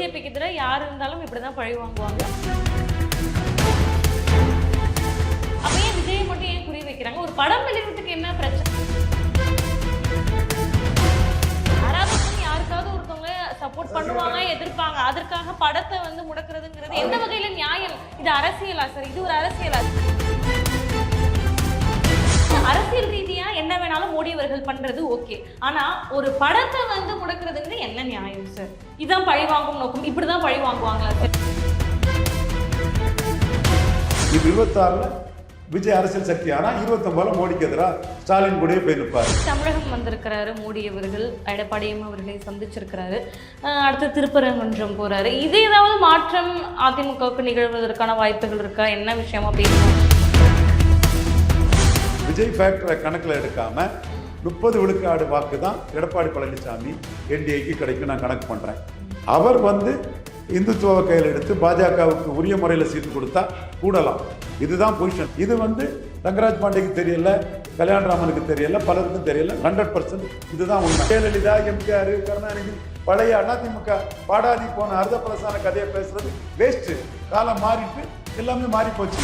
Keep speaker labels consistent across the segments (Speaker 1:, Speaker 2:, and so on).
Speaker 1: பிஜேபிக்கு எதிராக யார் இருந்தாலும் இப்படிதான் பழி வாங்குவாங்க. அப்பயே விஜய் மட்டும் ஏன் குறி வைக்கிறாங்க? ஒரு படம் வெளியிடறதுக்கு என்ன பிரச்சனை? சப்போர்ட் பண்ணுவாங்க, எதிர்ப்பாங்க. அதற்காக படத்தை வந்து முடக்குறதுங்கிறது எந்த வகையில நியாயம்? இது அரசியலா சார்? இது ஒரு அரசியலா? அரசியல் ரீதியா என்ன வேணாலும் மோடி அவர்கள் பண்றது ஓகே, ஆனா ஒரு படத்தை வந்து முடக்குறதுங்கிறது என்ன நியாயம் சார்? இதான் பழி வாங்கும் நோக்கம், இப்படிதான் பழி வாங்குவாங்களா சார்?
Speaker 2: இது 26ல விஜய் அரசியல் சக்தி, ஆனா 29 மோடிக்கு எதிராக ஸ்டாலின் கூட போய் நிற்பாரு.
Speaker 1: தமிழகம் வந்திருக்கிறாரு மோடி அவர்கள், எடப்பாடியும் அவர்களை சந்திச்சிருக்கிறாரு, அடுத்து திருப்பரங்குன்றம் போறாரு. இது ஏதாவது மாற்றம் அதிமுகவுக்கு நிகழ்வதற்கான வாய்ப்புகள் இருக்கா? என்ன விஷயமா பேசணும்?
Speaker 2: விஜய் ஃபேக்டரை கணக்கில் எடுக்காம 30 விழுக்காடு வாக்கு தான் எடப்பாடி பழனிசாமி என்டிஏக்கு கிடைக்கும் நான் கணக்கு பண்றேன். அவர் வந்து இந்துத்துவ கையில் எடுத்து பாஜகவுக்கு உரிய முறையில் சீட்டு கொடுத்தா கூடலாம். இதுதான் பொசிஷன். இது வந்து ரங்கராஜ் பாண்டேக்கு தெரியல, கல்யாணராமனுக்கு தெரியல, பலருக்கும் தெரியல. 100% இதுதான் உண்மை. ஜெயலலிதா, எம்ஜிஆர், கருணாநிதி, பழைய அதிமுக பாடாதி போன அர்த்தப்பிரசான கதையை பேசுறது வேஸ்ட். காலம் மாறிட்டு எல்லாமே மாறி போச்சு.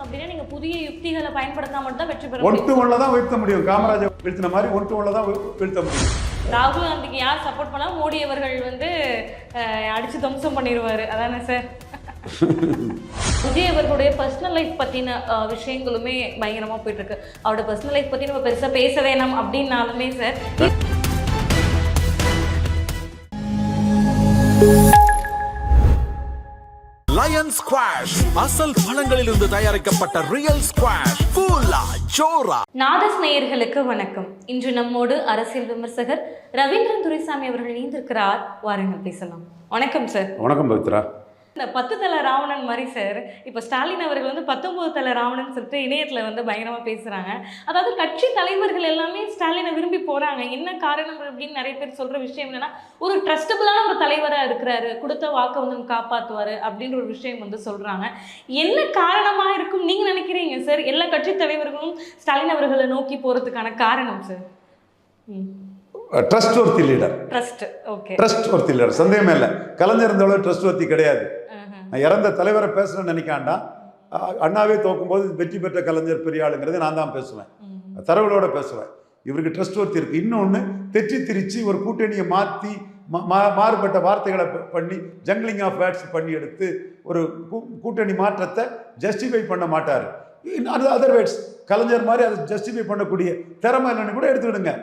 Speaker 1: அப்படின்னா நீங்க புதிய யுக்திகளை பயன்படுத்தினா மட்டும் தான் வெற்றி பெற
Speaker 2: முடியும். 1-1 தான் வீழ்த்த முடியும். காமராஜர் வீழ்த்தின மாதிரி 1-1 தான் வீழ்த்த முடியும்.
Speaker 1: ராகுல் காந்திக்கு யார் சப்போர்ட் பண்ணா மோடி அவர்கள் வந்து அடிச்சு துவம்சம் பண்ணிடுவாரு, அதானே சார்? விஜய் அவர்களுடைய பர்சனல் லைஃப் பத்தின விஷயங்களுமே பயங்கரமா போயிட்டு இருக்கு. அவரோட பர்சனல் லைஃப் பத்தி நம்ம பெருசா பேச வேணாம் அப்படின்னாலுமே சார்,
Speaker 3: லயன் ஸ்குவாஷ் அசல் பழங்களிலிருந்து தயாரிக்கப்பட்ட ரியல் ஸ்குவாஷ் ஃபுல்லா ஜோரா.
Speaker 1: நாதஸ் நேயர்களுக்கு வணக்கம். இன்று நம்மோடு அரசியல் விமர்சகர் ரவீந்திரன் துரைசாமி அவர்கள் இணைந்திருக்கிறார். வாருங்கள் பேசலாம். வணக்கம் சார்.
Speaker 2: வணக்கம் பவித்ரா.
Speaker 1: இந்த 10 தலை ராவணன் மாதிரி சார், இப்போ ஸ்டாலின் அவர்கள் வந்து 19 தலை ராவணன் சொல்லிட்டு இணையத்தில் வந்து பயங்கரமாக பேசுகிறாங்க. அதாவது கட்சி தலைவர்கள் எல்லாமே ஸ்டாலினை விரும்பி போகிறாங்க. என்ன காரணம் அப்படின்னு நிறைய பேர் சொல்கிற விஷயம் என்னன்னா, ஒரு ட்ரஸ்டபுளான ஒரு தலைவராக இருக்கிறாரு, கொடுத்த வாக்கை வந்து காப்பாற்றுவார் அப்படின்ற ஒரு விஷயம் வந்து சொல்கிறாங்க. என்ன காரணமாக இருக்கும் நீங்கள் நினைக்கிறீங்க சார்? எல்லா கட்சி தலைவர்களும் ஸ்டாலின் அவர்களை நோக்கி போகிறதுக்கான காரணம் sir?
Speaker 2: Trust worthy leader.
Speaker 1: Trust, okay,
Speaker 2: trust worthy leader, சந்தேகமே இல்லை. கலைஞர் இருந்தவளவு ட்ரஸ்ட் ஒர்த்தி கிடையாது. நான் இறந்த தலைவரை பேசுறேன்னு நினைக்காண்டா. அண்ணாவே தோக்கும்போது வெற்றி பெற்ற கலைஞர் பெரிய ஆளுங்கிறத நான் தான் பேசுவேன், தரவுகளோட பேசுவேன். இவருக்கு ட்ரஸ்ட் ஒர்த்தி இருக்கு. இன்னொன்று, தெற்றி திரிச்சு ஒரு கூட்டணியை மாற்றி மாறுபட்ட வார்த்தைகளை பண்ணி ஜங்கிளிங் ஆஃப் வேர்ட்ஸ் பண்ணி எடுத்து ஒரு கூட்டணி மாற்றத்தை ஜஸ்டிஃபை பண்ண மாட்டார். அதர்வைஸ் கலைஞர் மாதிரி அதை ஜஸ்டிஃபை பண்ணக்கூடிய திறமை இல்லைன்னு கூட எடுத்துக்கிடுங்க.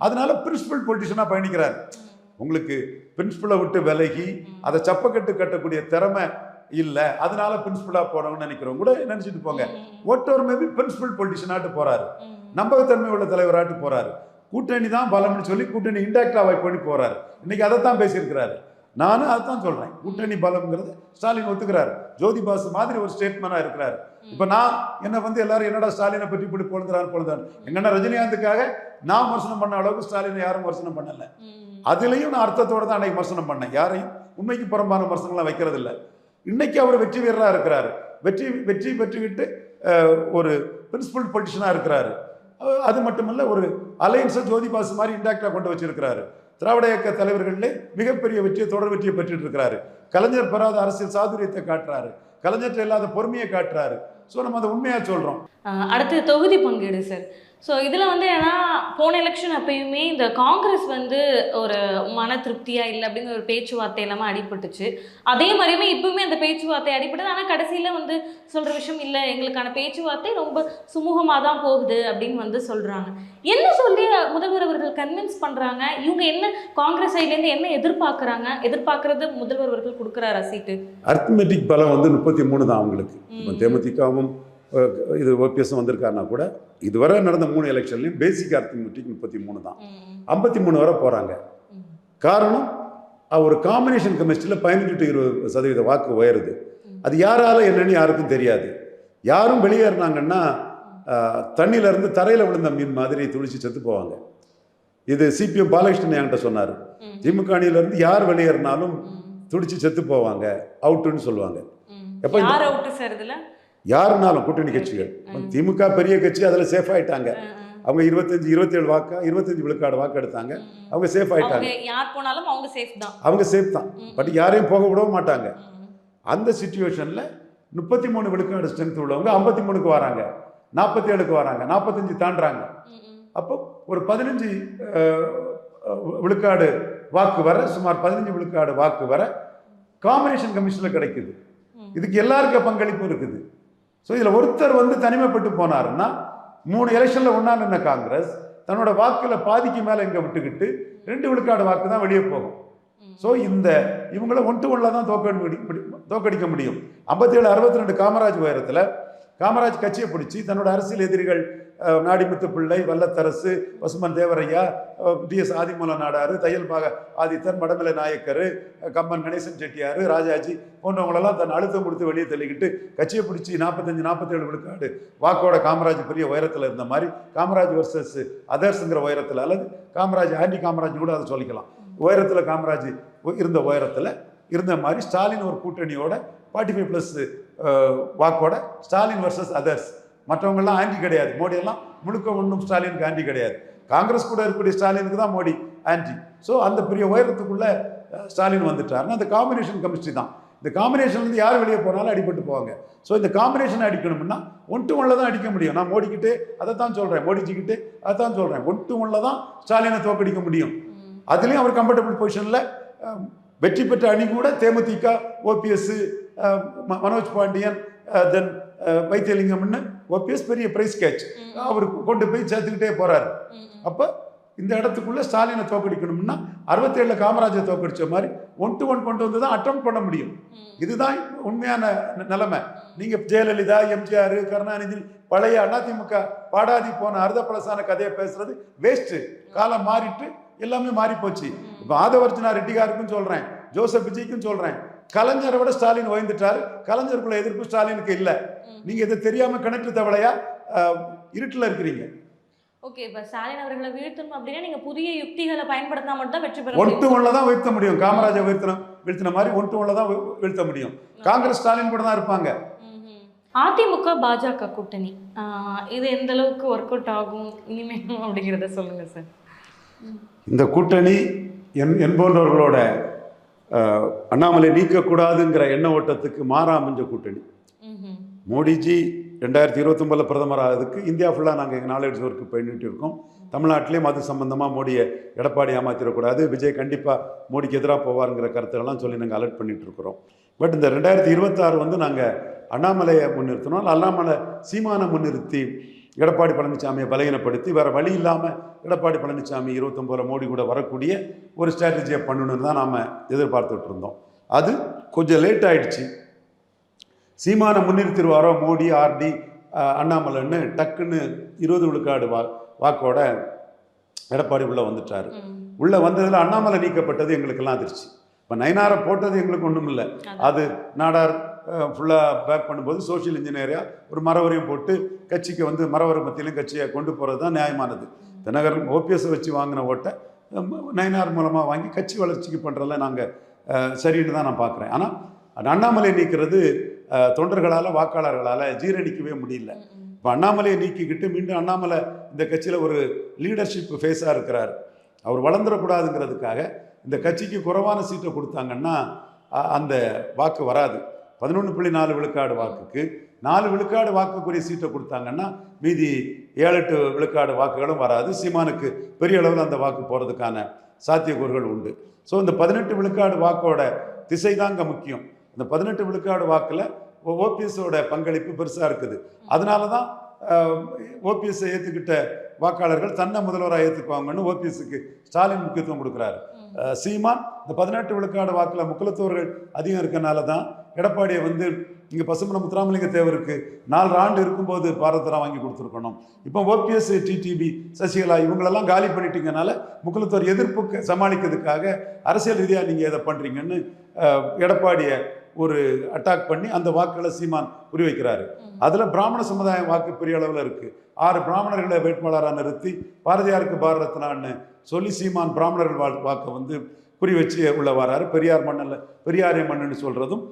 Speaker 2: அதனால பிரின்சிபல் பொலிட்டிஷனாக பயணிக்கிறார். உங்களுக்கு பிரின்சிபலை விட்டு விலகி அதை சப்பக்கட்டு கட்டக்கூடிய திறமை இல்லை, அதனால பிரின்சிபலாக போனோம்னு நினைக்கிறவங்க கூட நினைச்சிட்டு போங்க. ஒட்டோர் மேபி பிரின்சிபல் பொலிட்டிஷனாட்டு போறாரு, நம்பகத்தன்மை உள்ள தலைவராட்டு போறாரு. கூட்டணி தான் பலம்னு சொல்லி கூட்டணி இன்டாக்டா அவாய்ட் பண்ணி போறாரு. இன்னைக்கு அதை தான் பேசியிருக்கிறாரு. நானும் அதைத்தான் சொல்றேன். கூட்டணி பலம்ங்கிறது ஸ்டாலின் ஒத்துக்கிறாரு. ஜோதி பாசு மாதிரி ஒரு ஸ்டேட்மெண்டா இருக்கிறாரு. இப்ப நான் என்ன வந்து எல்லாரும் என்னடா ஸ்டாலினை பற்றி இப்படி பொழுதுறாரு எங்கன்னா ரஜினிகாந்துக்காக நான் விமர்சனம் பண்ண அளவுக்கு ஸ்டாலினை யாரும் விமர்சனம் பண்ணல. அதுலயும் நான் அர்த்தத்தோட தான் அன்னைக்கு விமர்சனம் பண்ணேன். யாரையும் உண்மைக்கு புறம்பான விமர்சனங்கள்லாம் வைக்கிறது இல்லை. இன்னைக்கு அவர் வெற்றி வீரரா இருக்கிறாரு. வெற்றி பெற்றுக்கிட்டு ஒரு பிரின்சிபல் பொலிட்டிஷனா இருக்கிறாரு. அது மட்டுமல்ல, ஒரு அலையன்ஸை ஜோதி பாசு மாதிரி இன்டாக்டா கொண்டு வச்சிருக்கிறாரு. திராவிட இயக்க தலைவர்களே மிகப்பெரிய வெற்றியை, தொடர் வெற்றியை பெற்றுட்டு இருக்கிறாரு. கலைஞர் பெறாத அரசியல் சாதுரியத்தை காட்டுறாரு, கலைஞர் இல்லாத பொறுமையை காட்டுறாரு. ஸோ நம்ம அதை உண்மையா சொல்றோம்.
Speaker 1: அடுத்து தொகுதி பங்கீடு சார். ஸோ இதில் வந்து ஏன்னா போன எலெக்ஷன் அப்பயுமே இந்த காங்கிரஸ் வந்து ஒரு மன திருப்தியாக இல்லை அப்படிங்கிற ஒரு பேச்சுவார்த்தை எல்லாமே அடிபட்டுச்சு. அதே மாதிரியுமே இப்பவுமே அந்த பேச்சுவார்த்தை அடிபட்டது. ஆனால் கடைசியில் வந்து சொல்கிற விஷயம் இல்லை, எங்களுக்கான பேச்சுவார்த்தை ரொம்ப சுமூகமாக தான் போகுது அப்படின்னு வந்து சொல்கிறாங்க. என்ன சொல்லி முதல்வர் அவர்கள் கன்வின்ஸ் பண்ணுறாங்க? இவங்க என்ன காங்கிரஸ் சைட்லேருந்து என்ன எதிர்பார்க்கறது முதல்வர் அவர்கள் கொடுக்குறாரா சீட்டு?
Speaker 2: அர்த்தமெட்டிக் பலம் வந்து 33 தான் அவங்களுக்கு. தேமுதிகவும் இது ஓபிஎஸ் வந்திருக்காருன்னா கூட இதுவரை நடந்த 3 எலெக்ஷன்லையும் பேசிக் அர்த்தமெட்டிக் 33 தான். 53 வரை போகிறாங்க. காரணம், ஒரு காம்பினேஷன் கெமிஸ்ட்ரியில் 15 to 20% வாக்கு உயருது. அது யாரால என்னன்னு யாருக்கும் தெரியாது. யாரும் வெளியேறினாங்கன்னா தண்ணியிலேருந்து தரையில் விழுந்த மீன் மாதிரி துளிச்சு செத்து போவாங்க. இது சிபிஎம் பாலகிருஷ்ணன் என்கிட்ட சொன்னார். திமுக அணியிலேருந்து யார் வெளியேறினாலும் துடிச்சு செத்து போவாங்க, அவுட்டுன்னு சொல்லுவாங்க. எப்போ
Speaker 1: யாருனாலும்
Speaker 2: கூட்டணி கட்சிகள், திமுக பெரிய கட்சி, அதில் சேஃப் ஆயிட்டாங்க. அவங்க 27 வாக்கு 25 விழுக்காடு வாக்கு எடுத்தாங்க. அவங்க சேஃப் ஆயிட்டாங்க.
Speaker 1: அவங்க யார் போனாலும் அவங்க சேஃப் தான்.
Speaker 2: அவங்க சேஃப் தான். பட் யாரையும் போக விடவும் மாட்டாங்க. அந்த சிச்சுவேஷனில் 33 விழுக்காடு ஸ்ட்ரென்த் உள்ளவங்க 53க்கு வராங்க, 47க்கு வராங்க, 45 தாண்டுறாங்க. அப்போ ஒரு 15 விழுக்காடு வாக்கு வர, சுமார் 15 விழுக்காடு வாக்கு வர காம்பினேஷன் கமிஷனில் கிடைக்குது. இதுக்கு எல்லாருக்கும் பங்களிப்பு இருக்குது. ஸோ இதில் ஒருத்தர் வந்து தனிமைப்பட்டு போனாருன்னா 3 எலெக்ஷனில் ஒன்றா நின்ன காங்கிரஸ் தன்னோட வாக்கில் பாதிக்கு மேலே இங்கே விட்டுக்கிட்டு 2 விழுக்காடு வாக்கு தான் வெளியே போகும். ஸோ இவங்கள 1-1 தான் தோக்கடிக்க முடியும். 57-62 காமராஜ் உயரத்தில் காமராஜ் கட்சியை பிடிச்சி தன்னோட அரசியல் எதிரிகள் நாடிமுத்து பிள்ளை, வல்லத்தரசு, பசுமன் தேவரையா, டிஎஸ் ஆதிமூல நாடாரு, தையல்பாக ஆதித்தன், மடமலை நாயக்கர், கம்பன் கணேசன் செட்டியார், ராஜாஜி போன்றவங்களெல்லாம் தன் அழுத்தம் கொடுத்து வெளியே தள்ளிக்கிட்டு கட்சியை பிடிச்சி 45-47 விழுக்காடு வாக்கோட காமராஜ் பெரிய உயரத்தில் இருந்த மாதிரி காமராஜ் வர்சஸ் அதர்ஸுங்கிற உயரத்தில், அல்லது காமராஜ் ஆன்டி காமராஜ் கூட அதை சொல்லிக்கலாம், உயரத்தில் காமராஜ் இருந்த உயரத்தில் இருந்த மாதிரி ஸ்டாலின் ஒரு கூட்டணியோட 45+ வாக்கோட ஸ்டாலின் வர்சஸ் அதர்ஸ். மற்றவங்கெல்லாம் ஆன்டி கிடையாது. மோடியெல்லாம் முழுக்க ஒன்றும் ஸ்டாலினுக்கு ஆன்டி கிடையாது. காங்கிரஸ் கூட இருக்கக்கூடிய ஸ்டாலினுக்கு தான் மோடி ஆன்டி. ஸோ அந்த பெரிய உயரத்துக்குள்ள ஸ்டாலின் வந்துட்டாருன்னா அந்த காம்பினேஷன் கெமிஸ்ட்ரி தான். இந்த காம்பினேஷன்லேருந்து யார் வெளியே போனாலும் அடிபட்டு போவாங்க. ஸோ இந்த காம்பினேஷன் அடிக்கணும்னா 1-1 தான் அடிக்க முடியும். நான் மோடிக்கிட்டே அதை தான் சொல்கிறேன், மோடிஜிக்கிட்டே அதை தான் சொல்கிறேன். 1-1 தான் ஸ்டாலினை தோக்கடிக்க முடியும். அதுலேயும் அவர் கம்ஃபர்டபுள் பொசிஷனில் வெற்றி பெற்ற அணி கூட தேமுதிக, ஓபிஎஸ், மனோஜ் பாண்டியன், தென் வைத்தியலிங்கம்னு ஓபிஎஸ் பெரிய பிரைஸ் கேட்ச் அவர் கொண்டு போய் சேர்த்துக்கிட்டே போறாரு. அப்போ இந்த இடத்துக்குள்ள ஸ்டாலினை தோக்கடிக்கணும்னா 67 காமராஜை தோக்கடிச்ச மாதிரி 1-1 கொண்டு வந்து தான் அட்டம் பண்ண முடியும். இதுதான் உண்மையான நிலைமை. நீங்க ஜெயலலிதா, எம்ஜிஆர், கருணாநிதி, பழைய அதிமுக பாடாதி போன அர்த்த பழசான கதையை பேசுறது வேஸ்ட். காலம் மாறிட்டு எல்லாமே மாறி போச்சு. இப்போ ஆதவர்ஜனா ரெட்டிகாருக்கும் சொல்றேன், ஜோசப் விஜய்க்கும் சொல்றேன், கலைஞரை விட ஸ்டாலின் உயர்ந்துட்டாரு. கலைஞருக்குள்ள எதிர்ப்பு ஸ்டாலினுக்கு இல்லை. நீங்க இதை தெரியாம கிணற்று தவளையா இருட்டில் இருக்கிறீங்க.
Speaker 1: ஓகே, இப்போ ஸ்டாலின் அவர்களை வீழ்த்தணும் அப்படின்னா நீங்க புதிய யுக்திகளை பயன்படுத்தினா மட்டும் தான் வெற்றி பெற
Speaker 2: 1-1 தான் வீழ்த்த முடியும். காமராஜை வீழ்த்தின மாதிரி 1-1 தான் வீழ்த்த முடியும். காங்கிரஸ் ஸ்டாலின் கூட தான் இருப்பாங்க.
Speaker 1: அதிமுக பாஜக கூட்டணி இது எந்த அளவுக்கு ஒர்க் அவுட் ஆகும் இனிமேலும் அப்படிங்கிறத சொல்லுங்க சார்.
Speaker 2: இந்த கூட்டணி என் போன்றவர்களோட அண்ணாமலை நீக்கக்கூடாதுங்கிற எண்ண ஓட்டத்துக்கு மாறா அமைஞ்ச கூட்டணி. மோடிஜி 2029 பிரதமர் ஆகிறதுக்கு இந்தியா ஃபுல்லாக நாங்கள் எங்கள் நாலேஜ் ஒர்க்கு பண்ணிட்டு இருக்கோம். தமிழ்நாட்டிலேயும் அது சம்பந்தமாக மோடியை எடப்பாடி ஏமாத்திடக்கூடாது, விஜய் கண்டிப்பாக மோடிக்கு எதிராக போவாருங்கிற கருத்துக்கள்லாம் சொல்லி நாங்கள் அலர்ட் பண்ணிட்டு இருக்கிறோம். பட் இந்த 2026 வந்து நாங்கள் அண்ணாமலையை முன்னிறுத்தினோம். அண்ணாமலை சீமானை முன்னிறுத்தி எடப்பாடி பழனிசாமியை பலகீனப்படுத்தி வேறு வழி இல்லாமல் எடப்பாடி பழனிசாமி 29 மோடி கூட வரக்கூடிய ஒரு ஸ்ட்ராட்டஜியை பண்ணணுன்னு தான் நாம் எதிர்பார்த்துட்டு இருந்தோம். அது கொஞ்சம் லேட் ஆயிடுச்சு. சீமானை முன்னிறுத்திடுவாரோ மோடி, ஆர்டி, அண்ணாமலைன்னு டக்குன்னு 20 விழுக்காடு வாக்கோட எடப்பாடி உள்ளே வந்துட்டார். உள்ளே வந்ததில் அண்ணாமலை நீக்கப்பட்டது எங்களுக்கெல்லாம் அதிர்ச்சி. இப்போ நயனாரை போட்டது எங்களுக்கு ஒன்றும் இல்லை. அது நாடார் ஃபுல்லாக பேக் பண்ணும்போது சோஷியல் இன்ஜினியராக ஒரு மரவரையும் போட்டு கட்சிக்கு வந்து மரவரை மத்தியிலும் கட்சியை கொண்டு போகிறது தான் நியாயமானது. தினகரன் ஓபிஎஸை வச்சு வாங்கின ஓட்டை நயனார் மூலமாக வாங்கி கட்சி வளர்ச்சிக்கு பண்ணுறதில்ல நாங்கள் சரின்னு தான் நான் பார்க்குறேன். ஆனால் அண்ணாமலை நீக்கிறது தொண்டர்களால், வாக்காளர்களால் ஜீரணிக்கவே முடியல. இப்போ அண்ணாமலையை நீக்கிக்கிட்டு மீண்டும் அண்ணாமலை இந்த கட்சியில் ஒரு லீடர்ஷிப் ஃபேஸாக இருக்கிறார். அவர் வளர்ந்துடக்கூடாதுங்கிறதுக்காக இந்த கட்சிக்கு குறைவான சீட்டை கொடுத்தாங்கன்னா அந்த வாக்கு வராது. 11.4 விழுக்காடு வாக்குக்கு 4 விழுக்காடு வாக்குக்குரிய சீட்டை கொடுத்தாங்கன்னா மீதி 7-8 விழுக்காடு வாக்குகளும் வராது. சீமானுக்கு பெரிய அளவில் அந்த வாக்கு போகிறதுக்கான சாத்தியக்கூறுகள் உண்டு. ஸோ இந்த 18 விழுக்காடு வாக்கோட திசை தாங்க முக்கியம். இந்த 18 விழுக்காடு வாக்கில் ஓபிஎஸோட பங்களிப்பு பெருசாக இருக்குது. அதனால தான் ஓபிஎஸ்ஸை ஏற்றுக்கிட்ட வாக்காளர்கள் தன்னை முதல்வராக ஏற்றுக்குவாங்கன்னு ஓபிஎஸ்க்கு ஸ்டாலின் முக்கியத்துவம் கொடுக்குறாரு. சீமான் இந்த 18 விழுக்காடு வாக்கில் முக்குலத்தோர்கள் அதிகம் இருக்கனால தான் எடப்பாடியை வந்து இங்கே பசுமன முத்துராமலிங்க தேவருக்கு 4 ஆண்டு இருக்கும்போது பாரதரா வாங்கி கொடுத்துருக்கணும். இப்போ ஓபிஎஸ், டிடிவி, சசிகலா இவங்களெல்லாம் காலி பண்ணிட்டீங்கனால முக்குலத்தோர் எதிர்ப்புக்கு சமாளிக்கிறதுக்காக அரசியல் ரீதியாக நீங்கள் எதை பண்ணுறீங்கன்னு எடப்பாடியை ஒரு அட்டாக் பண்ணி அந்த வாக்குகளை சீமான் குறிவைக்கிறாரு. அதில் பிராமண சமுதாயம் வாக்கு பெரிய அளவில் இருக்குது. 6 பிராமணர்களை வேட்பாளராக நிறுத்தி பாரதியாருக்கு பாரத ரத்னான்னு சொல்லி சீமான் பிராமணர்கள் வாக்கை வந்து குறி வச்சு உள்ள வராரு. பெரியார் மண்ணில் பெரியாரே மண்ணுன்னு சொல்கிறதும்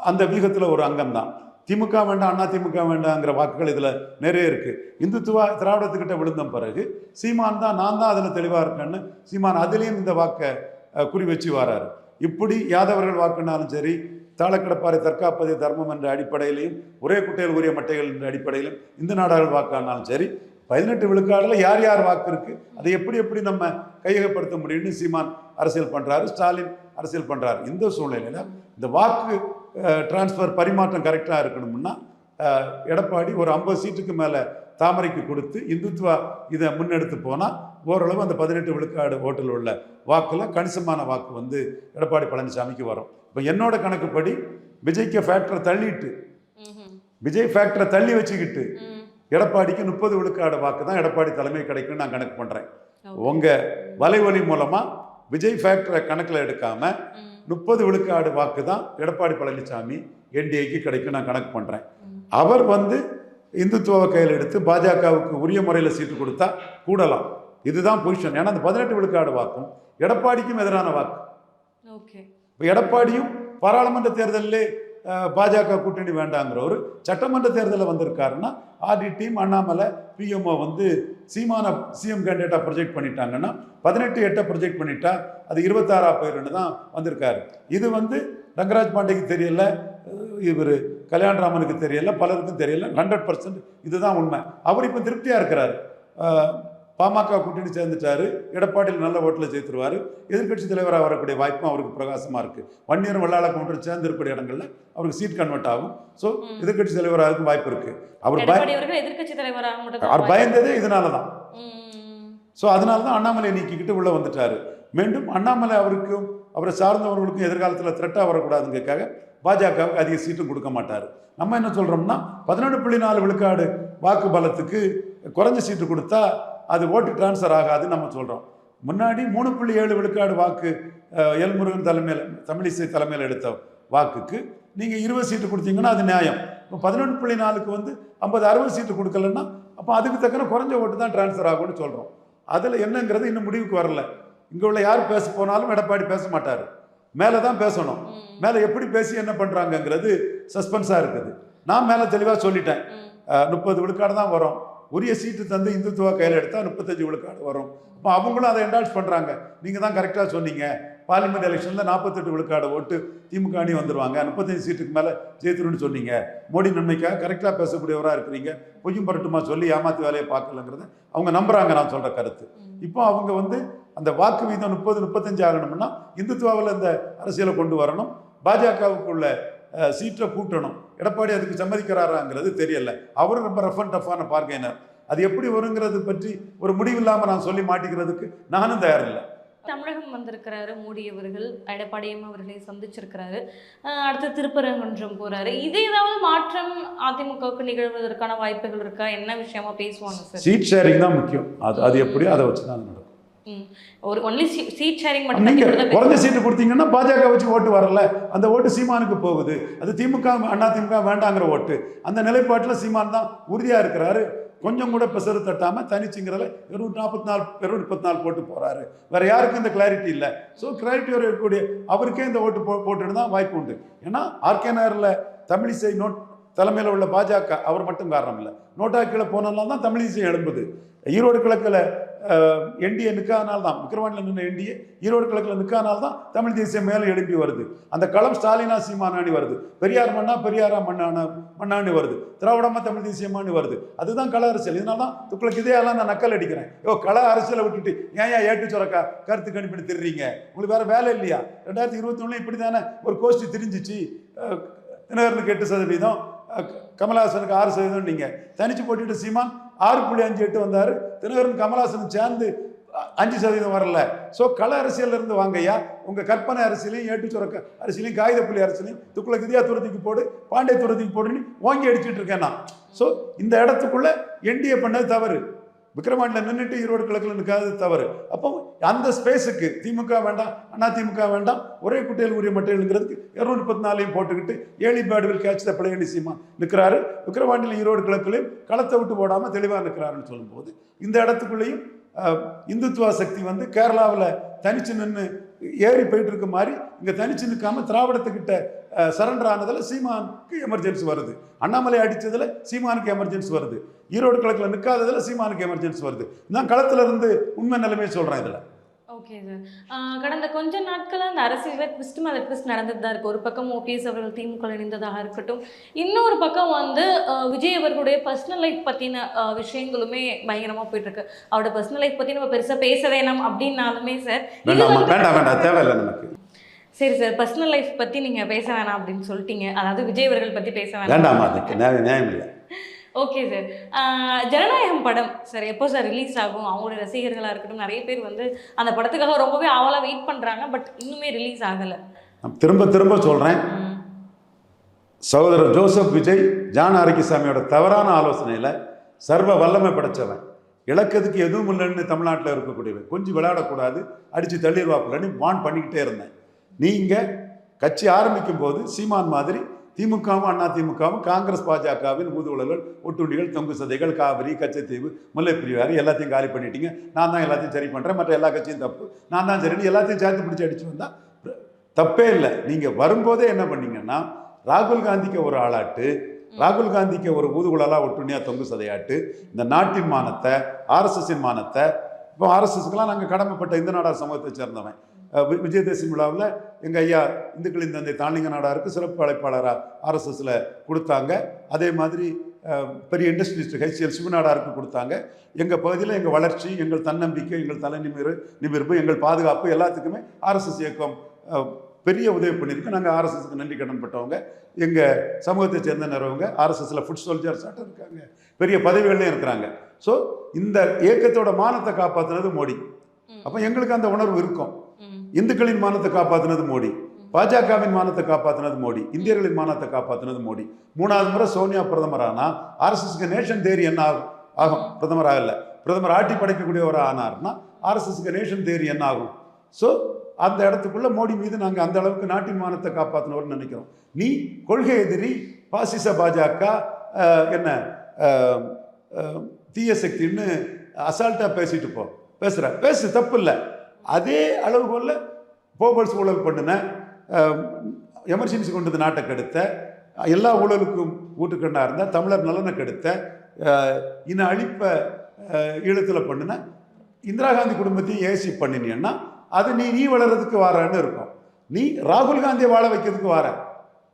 Speaker 2: அந்த வியூகத்தில் ஒரு அங்கம்தான். திமுக வேண்டாம் அதிமுக வேண்டாங்கிற வாக்குகள் இதில் நிறைய இருக்குது. இந்துத்துவா திராவிடத்துக்கிட்ட விழுந்த பிறகு சீமான் தான் நான் தான் அதில் தெளிவாக இருக்கேன்னு சீமான் அதுலேயும் இந்த வாக்கை குறி வச்சு வராரு. இப்படி யாதவர்கள் வாக்குனாலும் சரி, தாளக்கடப்பாறை தற்காப்பதை தர்மம் என்ற அடிப்படையிலையும், ஒரே குட்டையில் உரிய மட்டைகள் என்ற அடிப்படையிலும் இந்த நாடார்கள் வாக்கானாலும் சரி, 18 விழுக்காடில் யார் யார் வாக்கு இருக்குது, அதை எப்படி எப்படி நம்ம கையகப்படுத்த முடியும்னு சீமான் அரசியல் பண்ணுறாரு, ஸ்டாலின் அரசியல் பண்ணுறாரு. இந்த சூழ்நிலையில் இந்த வாக்கு டிரான்ஸ்ஃபர் பரிமாற்றம் கரெக்டாக இருக்கணும்னா எடப்பாடி ஒரு 50 சீட்டுக்கு மேலே தாமரைக்கு கொடுத்து இந்துத்துவா இதை முன்னெடுத்து போனால் ஓரளவு அந்த 18 விழுக்காடு ஓட்டில் உள்ள வாக்கில் கணிசமான வாக்கு வந்து எடப்பாடி பழனிசாமிக்கு வரும். இப்போ என்னோட கணக்குப்படி விஜய்க்கு ஃபேக்டரை தள்ளிட்டு, விஜய் ஃபேக்டரை தள்ளி வச்சுக்கிட்டு எடப்பாடிக்கு 30 விழுக்காடு வாக்கு தான் எடப்பாடி தலைமை கிடைக்கும்னு நான் கணக்கு பண்ணுறேன். உங்கள் வலைவலி மூலமாக விஜய் ஃபேக்டரை கணக்கில் எடுக்காமல் 30 விழுக்காடு வாக்கு தான் எடப்பாடி பழனிசாமி என்டிஏக்கு கிடைக்கும் நான் கணக்கு பண்ணுறேன். அவர் வந்து இந்துத்துவாவை கையில் எடுத்து பாஜகவுக்கு உரிய முறையில் சீட்டு கொடுத்தா கூடலாம். இதுதான் பொசிஷன். ஏன்னா அந்த 18 விழுக்காடு வாக்கும் எடப்பாடிக்கும் எதிரான வாக்கு. இப்போ எடப்பாடியும் பாராளுமன்ற தேர்தலிலே பாஜக கூட்டணி வேண்டாங்கிற ஒரு சட்டமன்ற தேர்தலில் வந்திருக்காருன்னா ஆர்டி டீம் அண்ணாமலை பிஎம்ஓ வந்து சீமான சிஎம் கேண்டிடேட்டாக ப்ரொஜெக்ட் பண்ணிட்டாங்கன்னா 18-8 ப்ரொஜெக்ட் பண்ணிட்டா அது 26 பேருன்னு தான் வந்திருக்காரு. இது வந்து ரங்கராஜ் பாண்டேக்கு தெரியல, இவர் கல்யாணராமனுக்கு தெரியல, பலருக்கும் தெரியல. 100% இதுதான் உண்மை. அவர் இப்போ திருப்தியாக இருக்கிறாரு. பாமக கூட்டணி சேர்ந்துட்டாரு, எடப்பாடியில் நல்ல ஓட்டில் சேர்த்துருவார், எதிர்கட்சி தலைவராக வரக்கூடிய வாய்ப்பும் அவருக்கு பிரகாசமாக இருக்குது. வன்னியர் வெள்ளாள கவுண்டர் சேர்ந்திருக்கிற இடங்களில் அவருக்கு சீட் கன்வெர்ட் ஆகும். ஸோ எதிர்கட்சி தலைவராக வாய்ப்பு இருக்குது. அவர் பயந்ததே இதனால தான். ஸோ அதனால தான் அண்ணாமலை நீக்கிக்கிட்டு உள்ளே வந்துட்டார். மீண்டும் அண்ணாமலை அவருக்கும் அவரை சார்ந்தவர்களுக்கும் எதிர்காலத்தில் த்ரெட்டாக வரக்கூடாதுங்கிறதுக்காக பாஜகவுக்கு அதிக சீட்டும் கொடுக்க மாட்டார். நம்ம என்ன சொல்கிறோம்னா 11.4 விழுக்காடு வாக்கு பலத்துக்கு குறைஞ்ச சீட்டு கொடுத்தா அது ஓட்டு டிரான்ஸ்ஃபர் ஆகாதுன்னு நம்ம சொல்கிறோம். முன்னாடி 3.7 விழுக்காடு வாக்கு எல்முருகன் தலைமையில், தமிழிசை தலைமையில் எடுத்த வாக்குக்கு நீங்கள் 20 சீட்டு கொடுத்தீங்கன்னா அது நியாயம். இப்போ 11.4க்கு வந்து 50-60 சீட்டு கொடுக்கலன்னா அப்போ அதுக்கு தக்கன குறைஞ்ச ஓட்டு தான் டிரான்ஸ்ஃபர் ஆகும்னு சொல்கிறோம். அதில் என்னங்கிறது இன்னும் முடிவுக்கு வரல. இங்கே உள்ள யார் பேச போனாலும் எடப்பாடி பேச மாட்டார், மேலே தான் பேசணும். மேலே எப்படி பேசி என்ன பண்ணுறாங்கங்கிறது சஸ்பென்ஸாக இருக்குது. நான் மேலே தெளிவாக சொல்லிட்டேன், 30 விழுக்காடு தான் வரும். உரிய சீட்டு தந்து இந்துத்துவா கையில் எடுத்தால் 35 விழுக்காடு வரும். இப்போ அவங்களும் அதை என்டால்ஸ் பண்ணுறாங்க. நீங்கள் தான் கரெக்டாக சொன்னீங்க, பார்லிமெண்ட் எலெக்ஷனில் 48 விழுக்காடு ஓட்டு திமுக அணி வந்துடுவாங்க, 35 சீட்டுக்கு மேலே ஜெயித்துருன்னு சொன்னீங்க. மோடி நன்மைக்காக கரெக்டாக பேசக்கூடியவராக இருக்கிறீங்க, பொய்யும் பரட்டுமா சொல்லி ஏமாத்து வேலையை பார்க்கலங்கிறத அவங்க நம்புகிறாங்க. நான் சொல்கிற கருத்து இப்போ அவங்க வந்து அந்த வாக்கு வீதம் 30-35 ஆகணும்னா இந்துத்துவாவில் இந்த அரசியலை கொண்டு வரணும், பாஜகவுக்குள்ள சீட்டை கூட்டணும். எடப்பாடி அதுக்கு சம்மதிக்கிறாராங்கிறது தெரியல. அவரும் ரொம்ப ரஃப் அண்ட் டஃப்பான பார்க்கையினர். அது எப்படி வருங்கிறது பற்றி ஒரு முடிவு இல்லாமல் நான் சொல்லி மாட்டிக்கிறதுக்கு நானும் தயாரில்லை.
Speaker 1: தமிழகம் வந்திருக்கிறாரு மோடி அவர்கள், எடப்பாடியும் அவர்களை சந்திச்சிருக்கிறாரு, அடுத்து திருப்பரங்குன்றம் போறாரு. இது ஏதாவது மாற்றம் அதிமுகவுக்கு நிகழ்வதற்கான வாய்ப்புகள் இருக்கா? என்ன விஷயமா பேசுவாங்க சார்?
Speaker 2: சீட் ஷேரிங் தான் முக்கியம். அது எப்படி அதை வச்சு தான் நடக்கும்.
Speaker 1: ஒரு ஒன்லி சீட் ஷேரிங் மட்டும்.
Speaker 2: நீங்க குறைஞ்ச சீட்டு கொடுத்தீங்கன்னா பாஜக வச்சு ஓட்டு வரல, அந்த ஓட்டு சீமானுக்கு போகுது. அது திமுக அதிமுக வேண்டாங்கிற ஓட்டு. அந்த நிலைப்பாட்டில் சீமான் தான் உறுதியாக இருக்கிறாரு. கொஞ்சம் கூட பெசரு தட்டாமல் தனிச்சுங்கிறத 234 போட்டு போகிறாரு. வேறு யாருக்கும் இந்த கிளாரிட்டி இல்லை. ஸோ கிளாரிட்டியோட இருக்கக்கூடிய அவருக்கே இந்த ஓட்டு போட்டுட்டு தான் வாய்ப்பு உண்டு. ஏன்னா ஆர்கே நகரில் தமிழிசை தலைமையில் உள்ள பாஜக அவர் மட்டும் காரணம் இல்லை, நோட்டா கீழே போனதுனால தான் தமிழிசை எழும்புது. ஈரோடு கிழக்கில் என்டிஏ நிற்காதனால தான், விக்கிரவாண்டியில் நின்று என்டிஏ ஈரோடு கிழக்கில் நிற்காதனால தான் தமிழ் தேசியம் மேலே எழுப்பி வருது. அந்த களம் ஸ்டாலினா சீமானாணி வருது, பெரியார் மண்ணா பெரியாரா மண்ணாணி வருது, திராவிடமா தமிழ் தேசியமானி வருது. அதுதான் கள அரசியல். இதனால தான் துக்களுக்கு இதையெல்லாம் நான் நக்கல் அடிக்கிறேன். கள அரசியலை விட்டுட்டு ஏன் ஏட்டு சுரக்கா கருத்து கணிப்பிட்டு திரிறீங்க? உங்களுக்கு வேற வேலை இல்லையா? 2021 இப்படி தானே ஒரு கோஷ்டி திரிஞ்சிச்சு. தினகரனுக்கு 8%, கமலஹாசனுக்கு 6%. நீங்கள் தனிச்சு போட்டுட்டு சீமான் 6.58 வந்தார். தினகரன் கமலஹாசன் சேர்ந்து 5% வரல. ஸோ கள அரசியல் இருந்து வாங்கய்யா. உங்கள் கற்பனை அரசியலையும் ஏட்டு சுரக்க அரசியலையும் காகிதப்புள்ளி அரசியலையும் துக்குளுக்கு இந்தியா துறதிக்கு போடு, பாண்டிய துறதிக்கு போடுன்னு வாங்கி அடிச்சுட்டு இருக்கேன் நான். ஸோ இந்த இடத்துக்குள்ள என்டிஏ பண்ணது தவறு. விக்கிரவாண்டியில் நின்றுட்டு ஈரோடு கிழக்கில் நிற்காது தவறு. அப்போ அந்த ஸ்பேஸுக்கு திமுக வேண்டாம், அதிமுக வேண்டாம், ஒரே குட்டையில் உரிய மட்டைங்கிறதுக்கு 234 போட்டுக்கிட்டு early bird will catch the play Seeman நிற்கிறாரு. விக்கிரவாண்டியில் ஈரோடு கிழக்குலையும் களத்தை விட்டு போடாமல் தெளிவாக நிற்கிறாருன்னு சொல்லும்போது இந்த இடத்துக்குள்ளேயும் இந்துத்துவா சக்தி வந்து கேரளாவில் தனிச்சு நின்று ஏறி போயிட்டு இருக்க மாதிரி இங்கே தனிச்சு நிற்காம திராவிடத்துக்கிட்ட சரண்டர் ஆனதில் சீமானுக்கு எமர்ஜென்சி வருது. அண்ணாமலை அடித்ததில் சீமானுக்கு எமர்ஜென்சி வருது. ஈரோடு கிழக்கில் நிற்காததில் சீமானுக்கு எமர்ஜென்சி வருது. நான் களத்தில் இருந்து உண்மை நிலைமையை சொல்கிறேன் இதில்.
Speaker 1: Okay sir. கடந்த கொஞ்ச நாட்களாக அந்த அரசியலில் ட்விஸ்ட் மேலே ட்விஸ்ட் நடந்துட்டு தான் இருக்குது. ஒரு பக்கம் ஓபிஎஸ் அவர்கள் திமுக இணைந்ததாக இருக்கட்டும், இன்னொரு பக்கம் வந்து விஜய் அவர்களுடைய பர்சனல் லைஃப் பற்றின விஷயங்களுமே பயங்கரமாக போயிட்டுருக்கு. அவரோட பர்சனல் லைஃப் பற்றி நம்ம பெருசாக பேச வேணாம் அப்படின்னாலுமே சார்
Speaker 2: வேண்டாம் தேவையில்லை நமக்கு.
Speaker 1: சரி சார், பர்சனல் லைஃப் பற்றி நீங்கள் பேச வேணாம் அப்படின்னு சொல்லிட்டீங்க. அதாவது விஜய் அவர்கள் பற்றி பேச
Speaker 2: வேண்டாம், அதுக்கு நியாயம் இல்லை.
Speaker 1: Okay sir. ஜனநாயகம் படம் சார் எப்போ சார் ரிலீஸ் ஆகும்? அவங்களுடைய ரசிகர்களாக இருக்கட்டும், நிறைய பேர் வந்து அந்த படத்துக்காக ரொம்பவே ஆவலாக வெயிட் பண்ணுறாங்க. பட் இன்னுமே ரிலீஸ் ஆகலை.
Speaker 2: திரும்ப திரும்ப சொல்கிறேன், சகோதரர் ஜோசப் விஜய் ஜான் ஆரோக்கியசாமியோட தவறான ஆலோசனையில் சர்வ வல்லமை படைச்சவன், இழக்கிறதுக்கு எதுவும் இல்லைன்னு தமிழ்நாட்டில் இருக்கக்கூடியவன், கொஞ்சம் விளையாடக்கூடாது, அடித்து தள்ளிடுவாப்புலன்னு வான் பண்ணிக்கிட்டே இருந்தேன். நீங்கள் கட்சி ஆரம்பிக்கும் போது சீமான் மாதிரி திமுகவும் அண்ணா திமுகவும் காங்கிரஸ் பாஜகவின் ஊதுவலர்கள், ஒட்டுண்டிகள், தொங்கு சதைகள், காவிரி, கச்சத்தீவு, முல்லைப்பிரிவாறு எல்லாத்தையும் காலி பண்ணிட்டீங்க. நான் தான் எல்லாத்தையும் சரி பண்ணுறேன், மற்ற எல்லா கட்சியும் தப்பு, நான் தான் சரின்னு எல்லாத்தையும் சேர்த்து பிடிச்சி அடிச்சு வந்தால் தப்பே இல்லை. நீங்கள் வரும்போதே என்ன பண்ணீங்கன்னா, ராகுல் காந்திக்கு ஒரு ஆளாட்டு, ராகுல் காந்திக்கு ஒரு ஊதுகுழலா ஒட்டுண்ணியா தொங்கு சதையாட்டு, இந்த நாட்டின் மானத்தை, ஆர்எஸ்எஸ்ஸின் மானத்தை, இப்போ ஆர்எஸ்எஸ்க்கெல்லாம் நாங்கள் கடமைப்பட்ட இந்து நாடார் சமூகத்தை சேர்ந்தவன். விஜயதசமி விழாவில் எங்கள் ஐயா இந்துக்களின் தந்தை தாளிங்க நாடாருக்கு சிறப்பு அழைப்பாளராக ஆர்எஸ்எஸில் கொடுத்தாங்க. அதே மாதிரி பெரிய இண்டஸ்ட்ரியலிஸ்ட் HCL சிவநாடாருக்கு கொடுத்தாங்க. எங்கள் பகுதியில் எங்கள் வளர்ச்சி, எங்கள் தன்னம்பிக்கை, எங்கள் நிமிர்வு, எங்கள் பாதுகாப்பு எல்லாத்துக்குமே ஆர்எஸ்எஸ் இயக்கம் பெரிய உதவி பண்ணியிருக்கு. நாங்கள் ஆர்எஸ்எஸ்க்கு நன்றி கடன் பட்டவங்க. எங்கள் சமூகத்தை சேர்ந்த நிறைவங்க ஆர்எஸ்எஸில் ஃபுட் சோல்ஜர்ஸாக இருக்காங்க, பெரிய பதவிகள்லையும் இருக்கிறாங்க. ஸோ இந்த இயக்கத்தோட மானத்தை காப்பாற்றினது மோடி. அப்போ எங்களுக்கு அந்த உணர்வு இருக்கும். இந்துக்களின் மானத்தை காப்பாற்றினது மோடி, பாஜகவின் மானத்தை காப்பாற்றினது மோடி, இந்தியர்களின் மானத்தை காப்பாற்றினது மோடி. 3வது முறை சோனியா பிரதமரானா ஆர்எஸ்எஸ்க்கு நேஷன் தேரி என்ன ஆகும்? பிரதமர் ஆகல, பிரதமர் ஆட்டி படைக்கக்கூடியவர் ஆனார்னா ஆர்எஸ்எஸ்க்கு நேஷன் தேரி என்ன ஆகும்? ஸோ அந்த இடத்துக்குள்ள மோடி மீது நாங்கள் அந்த அளவுக்கு நாட்டின் மானத்தை காப்பாற்றினவர்னு நினைக்கிறோம். நீ கொள்கை எதிரி, பாசிச பாஜக, என்ன தீய சக்தின்னு அசால்ட்டாக பேசிட்டு பேசு, தப்பு இல்லை. அதே அளவுகோல்ல போபல்ஸ் ஊழல் பண்ணின, எமர்ஜென்சி கொண்டது நாட்டை கெடுத்த, எல்லா ஊழலுக்கும் ஊட்டுக்கண்ணா இருந்த, தமிழர் நலனை கெடுத்த, இன அழிப்பை ஈழத்தில் பண்ணின இந்திரா காந்தி குடும்பத்தையும் ஏசி பண்ணினீன்னா அது நீ வளர்றதுக்கு வாரன்னு இருக்கும். நீ ராகுல் காந்தியை வாழ வைக்கிறதுக்கு வார,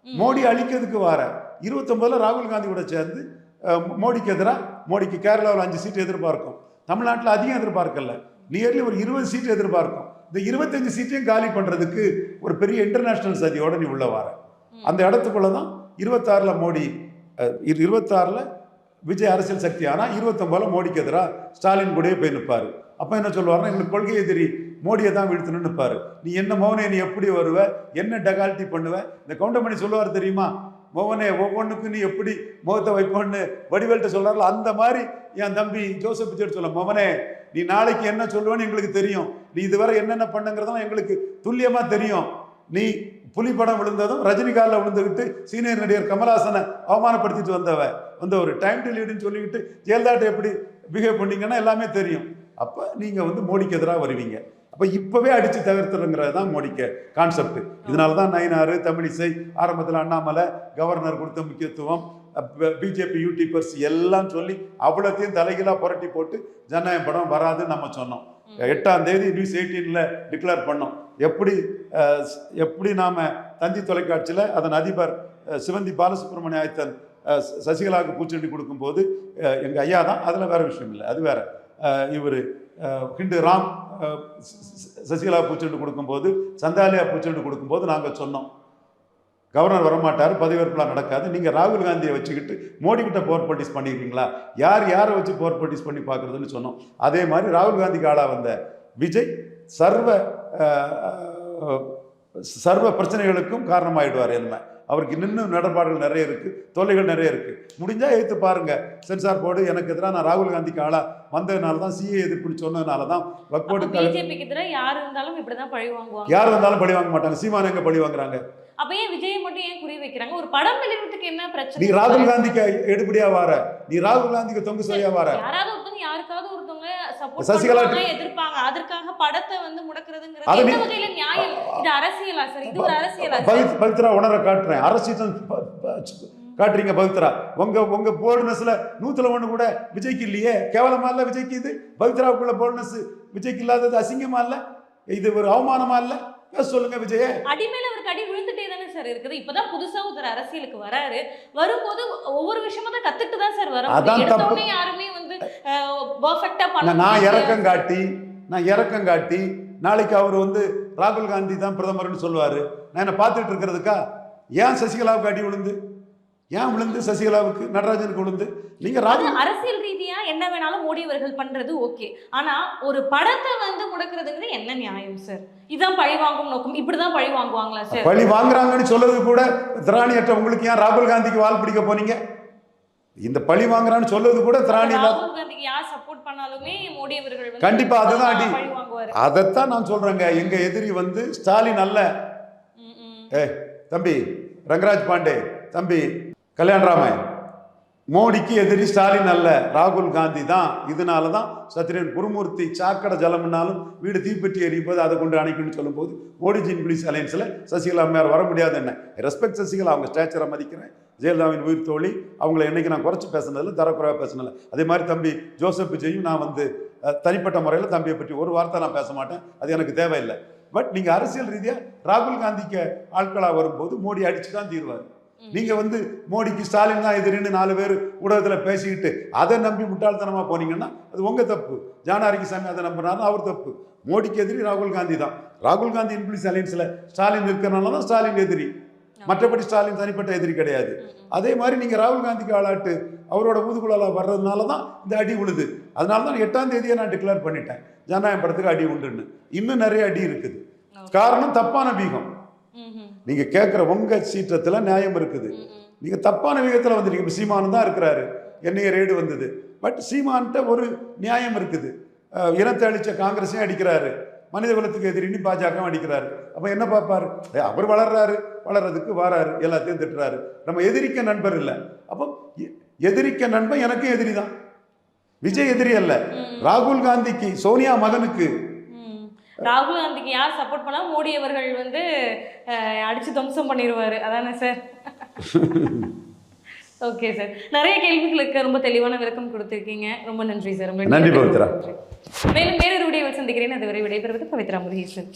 Speaker 2: மோடி அழிக்கிறதுக்கு வார. 29ல் ராகுல் காந்தி கூட சேர்ந்து மோடிக்கு எதிராக, மோடிக்கு கேரளாவில் 5 சீட்டு எதிர்பார்க்கும், தமிழ்நாட்டில் அதிகம் எதிர்பார்க்கல, நியர்லி ஒரு 20 சீட்டு எதிர்பார்க்கும். இந்த 25 சீட்டையும் காலி பண்ணுறதுக்கு ஒரு பெரிய இன்டர்நேஷ்னல் சதியோடு நீ உள்ள வர. அந்த இடத்துக்குள்ள தான் 26ல் மோடி, 26ல் விஜய் அரசியல் சக்தி ஆனால் 29ல் மோடிக்கு எதிராக ஸ்டாலின் கூடயே போய் நிற்பார். அப்போ என்ன சொல்லுவாருன்னா, எங்களுக்கு கொள்கை எதிரி மோடியை தான் வீழ்த்தணும்னு நிற்பார். நீ என்ன மோகனே, நீ எப்படி வருவ, என்ன டெகால்ட்டி பண்ணுவ? இந்த கவுண்டமணி சொல்லுவார் தெரியுமா, மோகனே ஒவ்வொன்றுக்கு நீ எப்படி முகத்தை வைப்போன்னு வடிவேல்கிட்ட சொல்கிறார்கள். அந்த மாதிரி என் தம்பி ஜோசப் விஜய் சொல்ல, மோகனே நீ நாளைக்கு என்ன சொல்லுவேன்னு எங்களுக்கு தெரியும், நீ இதுவரை என்னென்ன பண்ணுங்கிறதும் எங்களுக்கு துல்லியமாக தெரியும். நீ புலி படம் விழுந்ததும் ரஜினிகாலில் விழுந்துக்கிட்டு சீனியர் நடிகர் கமல்ஹாசனை அவமானப்படுத்திட்டு வந்த ஒரு டைம் டு லீடுன்னு சொல்லிக்கிட்டு ஜெயலலிதாட்ட எப்படி பிஹேவ் பண்ணீங்கன்னா எல்லாமே தெரியும். அப்போ நீங்கள் வந்து மோடிக்கு எதிராக வருவீங்க. அப்போ இப்போவே அடித்து தவிர்த்துருங்கிறது தான் மோடிக்கு கான்செப்ட். இதனால தான் நயினார், தமிழிசை, ஆரம்பத்தில் அண்ணாமலை, கவர்னர் கொடுத்த முக்கியத்துவம், பிஜேபி யூடியூபர்ஸ் எல்லாம் சொல்லி அவ்வளோத்தையும் தலைகீழாக புரட்டி போட்டு ஜனநாயகம் படம் வராதுன்னு நம்ம சொன்னோம். 8ஆம் தேதி நியூஸ் 18ல் டிக்ளேர் பண்ணோம். எப்படி நாம் தந்தி தொலைக்காட்சியில் அதன் அதிபர் சிவந்தி பாலசுப்ரமணிய ஆயத்தன் சசிகலாவுக்கு பூச்செண்டி கொடுக்கும்போது எங்கள் ஐயா தான், அதில் வேறு விஷயம் இல்லை, அது வேற. இவர் ஹிண்டு ராம் சசிகலா பூச்செண்டு கொடுக்கும்போது, சந்தாலியா பூச்செண்டு கொடுக்கும்போது நாங்கள் சொன்னோம், கவர்னர் வரமாட்டார், பதவியேற்பெலாம் நடக்காது, நீங்கள் ராகுல் காந்தியை வச்சுக்கிட்டு மோடி கிட்ட போர் பாலிட்டிக்ஸ் பண்ணியிருக்கீங்களா, யாரை வச்சு போர் பாலிட்டிக்ஸ் பண்ணி பார்க்குறதுன்னு சொன்னோம். அதே மாதிரி ராகுல் காந்திக்கு ஆளாக வந்த விஜய் சர்வ பிரச்சனைகளுக்கும் காரணமாயிடுவார். என்ன அவருக்கு இன்னும் நடப்பாடுகள் நிறைய இருக்குது, தொல்லைகள் நிறைய இருக்குது. முடிஞ்சால் எடுத்து பாருங்கள், சென்சார் போர்டு எனக்கு எதிராக நான் ராகுல் காந்திக்கு ஆளாக வந்ததுனால தான், சிஏ எதிர்ப்புன்னு சொன்னதுனால தான்
Speaker 1: பிஜேபிக்கு எதிராக யார் இருந்தாலும் இப்படி தான் பழி வாங்குவாங்க.
Speaker 2: யார் வந்தாலும் பழி வாங்க மாட்டாங்க. சீமான் எங்கே பழி வாங்குறாங்க?
Speaker 1: அப்ப ஏன் விஜயை மட்டும் ஏன் குறி வைக்கிறாங்க? ஒரு படம் வெளியிடறதுக்கு என்ன
Speaker 2: நீ
Speaker 1: பிரச்சனை?
Speaker 2: ராகுல் காந்திக்கு எடுபடியா வார, நீ ராகுல் காந்திக்கு தொங்கு சரியா வார.
Speaker 1: யாராவது ஒருத்தவங்க யாருக்காவது ஒருத்தவங்க சப்போர்ட்
Speaker 2: சசிகலா
Speaker 1: பண்ணுவாங்க, எதிர்ப்பாங்க. அதற்காக படத்தை வந்து முடக்குறதுங்கிறது எந்த வகையில நியாயம்? இது அரசியலா சார்? இது ஒரு அரசியலா சார்?
Speaker 2: பவித்ரா உணர காட்டுறேன், அரசியல் காட்டுறீங்க பவித்ரா. உங்க போல்ட்னஸ்ல 100 கூட விஜய்க்கு இல்லையே. கேவலமா இல்ல விஜய்க்கு? இது பவித்ராவுக்குள்ள போல்ட்னஸ் விஜய்க்கு இல்லாதது அசிங்கமா இல்ல? இது ஒரு அவமானமா இல்ல? சொல்லுங்க விஜய.
Speaker 1: அடிமேல அவருக்கு அடி விழுந்துட்டே தானே சார் இருக்குது. இப்பதான் புதுசா ஒரு அரசியலுக்கு வராரு. வரும்போது ஒவ்வொரு விஷயமா தான் கத்துட்டு தான் சார் வர முடியும். எடுத்தோடனே யாருமே வந்து பெர்ஃபெக்ட்டா பண்ண
Speaker 2: நான் இறக்கம் காட்டி நாளைக்கு அவர் வந்து ராகுல் காந்தி தான் பிரதமர்னு சொல்லுவாரு. நான் என்ன பார்த்துட்டு இருக்கிறதுக்கா? ஏன் சசிகலாவுக்கு அடி விழுந்து, ஏன் விழுந்து சசிகலாவுக்கு, நடராஜனுக்கு விழுந்து? நீங்க
Speaker 1: அரசியல் ரீதியா என்ன வேணாலும் மோடி அவர்கள் பண்றது ஓகே. ஆனா ஒரு படத்தை வந்து முடக்குறதுங்கிறது என்ன நியாயம் சார்? இதான் பழி வாங்கும் நோக்கம். இப்படிதான் பழி வாங்குவாங்களா சார்?
Speaker 2: பழி வாங்குறாங்கன்னு சொல்றது கூட திராணியற்ற உங்களுக்கு ஏன் ராகுல் காந்திக்கு வால் பிடிக்க போனீங்க? இந்த பழி வாங்குறான்னு சொல்றது கூட திராணி இல்ல.
Speaker 1: ராகுல் காந்திக்கு யார் சப்போர்ட் பண்ணாலுமே மோடி அவர்கள் வந்து
Speaker 2: கண்டிப்பா அதுதான் அடி.
Speaker 1: பழி வாங்குவாரு.
Speaker 2: அதைத்தான் நான் சொல்றேங்க. எங்க எதிரி வந்து ஸ்டாலின் அல்ல. தம்பி ரங்கராஜ் பாண்டே, தம்பி கல்யாணராமன், மோடிக்கு எதிரி ஸ்டாலின் அல்ல, ராகுல் காந்தி தான். இதனால தான் சத்ரியன் குருமூர்த்தி சாக்கடை ஜலம்னாலும் வீடு தீப்பெட்டி எரியும் போது அதை கொண்டு அணைக்கணும்னு சொல்லும்போது மோடிஜியின் பிளிஸ் அலையன்ஸில் சசிகலா அம்மையார் வர முடியாது. என்ன ரெஸ்பெக்ட் சசிகலா, அவங்க ஸ்டேச்சரை மதிக்கிறேன். ஜெயலலிதாவின் உயிர் தோழி, அவங்கள என்னைக்கு நான் குறைச்சி பேசினதில்ல, தரக்குறைவாக பேசினதில்ல. அதே மாதிரி தம்பி ஜோசப் விஜயும் நான் வந்து தனிப்பட்ட முறையில் தம்பியை பற்றி ஒரு வார்த்தை நான் பேச மாட்டேன், அது எனக்கு தேவையில்லை. பட் நீங்கள் அரசியல் ரீதியாக ராகுல் காந்திக்கு ஆட்களாக வரும்போது மோடி அடிச்சு தான் தீர்வார். நீங்க வந்து மோடிக்கு ஸ்டாலின் தான் எதிரின்னு 4 பேர் ஊடகத்தில் பேசிக்கிட்டு அதை நம்பி முட்டாள்தனமா போனீங்கன்னா அது உங்க தப்பு. ஜானாரிக்கு சாமி அதை நம்பினாலும் அவர் தப்பு. மோடிக்கு எதிரி ராகுல் காந்தி தான். ராகுல் காந்தி இன்ஃப்ளூயன்ஸ் அலையன்ஸ்ல ஸ்டாலின் இருக்கிறனால தான் ஸ்டாலின் எதிரி, மற்றபடி ஸ்டாலின் தனிப்பட்ட எதிரி கிடையாது. அதே மாதிரி நீங்க ராகுல் காந்திக்கு ஆளாட்டு அவரோட ஊதுகுழால வர்றதுனால தான் இந்த அடி உழுது. அதனால தான் 8ஆம் தேதியை நான் டிக்ளேர் பண்ணிட்டேன் ஜனநாயகம் படத்துக்கு அடி உண்டுன்னு. இன்னும் நிறைய அடி இருக்குது. காரணம் தப்பான வீகம். நீங்க கேட்குற உங்க சீற்றத்துல நியாயம் இருக்குது. நீங்க தப்பான விதத்துல வந்துட்டீங்க. சீமானு தான் இருக்கிறாரு, என்னைய ரேடு வந்தது. பட் சீமான்கிட்ட ஒரு நியாயம் இருக்குது. இனத்தை அழிச்ச காங்கிரஸையும் அடிக்கிறாரு, மனித குலத்துக்கு எதிரின்னு பாஜகவும் அடிக்கிறாரு. அப்ப என்ன பார்ப்பாரு? அவர் வளர்றாரு, வளர்றதுக்கு வாராரு, எல்லாத்தையும் திட்டுறாரு. நம்ம எதிரிக்க நண்பர் இல்லை. அப்போ எதிரிக்க நண்பன் எனக்கும் எதிரி தான். விஜய் எதிரி அல்ல. ராகுல் காந்திக்கு, சோனியா மகனுக்கு,
Speaker 1: ராகுல் காந்திக்கு யார் சப்போர்ட் பண்ணா மோடி அவர்கள் வந்து அடிச்சு துவம்சம் பண்ணிடுவாரு. அதானே சார்? ஓகே சார், நிறைய கேள்விகளுக்கு ரொம்ப தெளிவான விளக்கம் கொடுத்திருக்கீங்க. ரொம்ப நன்றி சார்.
Speaker 2: நன்றி பவித்ரா.
Speaker 1: மேலும் வேறொரு வீடியோவில் சந்திக்கிறேன். அதுவரை விடைபெறுவது பவித்ரா முருகேசன்.